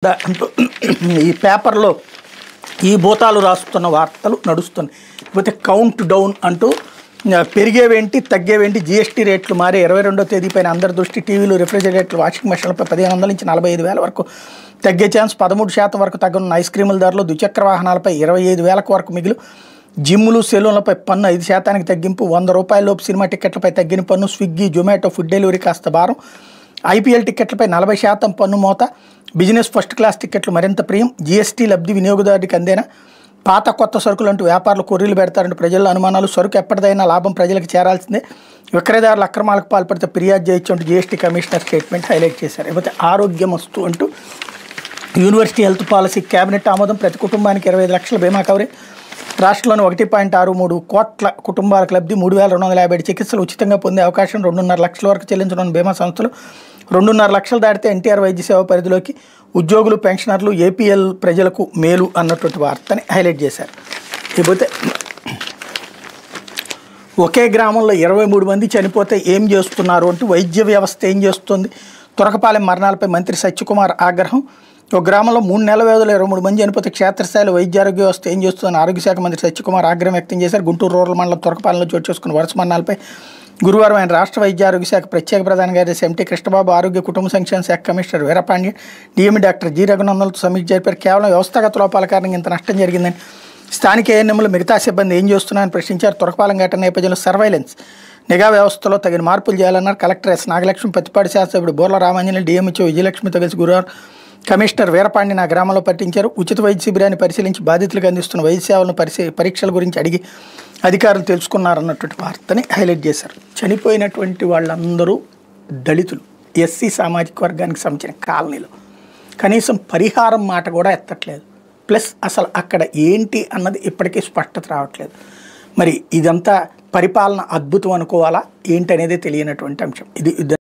అంటూ ఈ పేపర్లో ఈ భూతాలు రాస్తున్న వార్తలు నడుస్తున్నాయి. లేకపోతే కౌంట్ డౌన్ అంటూ పెరిగేవేంటి తగ్గేవేంటి జీఎస్టీ రేట్లు మారే 22వ తేదీ పైన అందరి దృష్టి. టీవీలు, రిఫ్రిజిరేటర్లు, వాషింగ్ మెషిన్లపై 1500 నుంచి 45,000 వరకు తగ్గే ఛాన్స్. 13% వరకు తగ్గనున్న ఐస్ క్రీముల ధరలు. ద్విచక్ర వాహనాలపై 25,000 వరకు మిగులు. జిమ్ములు, సెలూన్లపై పన్ను 5% తగ్గింపు. 100 రూపాయల లోపు సినిమా టికెట్లపై తగ్గిన పన్ను. స్విగ్గీ, జొమాటో ఫుడ్ డెలివరీ కాస్త భారం. ఐపీఎల్ టికెట్లపై 40% పన్ను మోత. బిజినెస్ ఫస్ట్ క్లాస్ టికెట్లు మరింత ప్రియం. జీఎస్టీ లబ్ధి వినియోగదారుడికి అందేనా? పాత కొత్త సరుకులు అంటూ వ్యాపారులు కొర్రీలు పెడతారంటూ ప్రజల్లో అనుమానాలు. సరుకు ఎప్పటిదైనా లాభం ప్రజలకు చేరాల్సిందే. విక్రయదారుల అక్రమాలకు పాల్పడితే ఫిర్యాదు చేయొచ్చు అంటూ జీఎస్టీ కమిషనర్ స్టేట్మెంట్ హైలైట్ చేశారు. లేకపోతే ఆరోగ్యం వస్తూ అంటూ యూనివర్సిటీ హెల్త్ పాలసీ కేబినెట్ ఆమోదం. ప్రతి కుటుంబానికి 25 లక్షల బీమా కవరేజ్. రాష్ట్రంలోని 1.63 కోట్ల కుటుంబాలకు లబ్ధి. 3,257 చికిత్సలు ఉచితంగా పొందే అవకాశం. 2.5 లక్షల వరకు చెల్లించనున్న బీమా సంస్థలు. 2.5 లక్షలు దాటితే ఎన్టీఆర్ వైద్య సేవ పరిధిలోకి. ఉద్యోగులు, పెన్షనర్లు, ఏపీఎల్ ప్రజలకు మేలు అన్నటువంటి వార్తని హైలైట్ చేశారు. లేకపోతే ఒకే గ్రామంలో 23 మంది చనిపోతే ఏం చేస్తున్నారు అంటూ వైద్య వ్యవస్థ ఏం చేస్తుంది? తురకపాలెం మరణాలపై మంత్రి సత్యకుమార్ ఆగ్రహం. ఒక గ్రామంలో 3 నెలల వ్యవధిలో 23 మంది చనిపోతే క్షేత్రస్థాయిలో వైద్య ఆరోగ్య వ్యవస్థ ఏం చేస్తుందని ఆరోగ్య శాఖ మంత్రి సత్యకుమార్ ఆగ్రహం వ్యక్తం చేశారు. గుంటూరు రూరల్ మండలం తురకపాలెంలో చోటు చేసుకున్న వరుస మరణాలపై గురువారం ఆయన రాష్ట్ర వైద్య ఆరోగ్య శాఖ ప్రత్యేక ప్రధాన కార్యదర్శి ఎంటీ కృష్ణబాబు, ఆరోగ్య కుటుంబ సంక్షేమ శాఖ commissioner Veerapandya, DME doctor G రఘునందన్లతో సమీక్ష జరిపారు. కేవలం వ్యవస్థాగత లోపాల కారణంగా ఇంత నష్టం జరిగిందని, స్థానిక ఏఎన్ఎంలు మిగతా సిబ్బంది ఏం చేస్తున్నారని ప్రశ్నించారు. తురకపాలెం ఘటన నేపథ్యంలో సర్వైలెన్స్ నిఘా వ్యవస్థలో తగిన మార్పులు చేయాలన్నారు. కలెక్టర్ ఎస్ నాగలక్ష్మి, పత్తిపాటి శాస్త్రసభ్యుడు బోర్ల రామాంజనేయులు, డిఎంహెచ్ఓ విజయలక్ష్మితో కలిసి గురువారం కమిషనర్ వీరపాండ్యని ఆ గ్రామంలో పర్యటించారు. ఉచిత వైద్య శిబిరాన్ని పరిశీలించి బాధితులకు అందిస్తున్న వైద్య సేవలను పరీక్షల గురించి అడిగి అధికారులు తెలుసుకున్నారన్నటువంటి వార్తని హైలైట్ చేశారు. చనిపోయినటువంటి వాళ్ళందరూ దళితులు, ఎస్సీ సామాజిక వర్గానికి సంబంధించిన కాలనీలో. కనీసం పరిహారం మాట కూడా ఎత్తట్లేదు. ప్లస్ అసలు అక్కడ ఏంటి అన్నది ఇప్పటికీ స్పష్టత రావట్లేదు. మరి ఇదంతా పరిపాలన అద్భుతం అనుకోవాలా ఏంటి అనేది తెలియనటువంటి అంశం ఇది.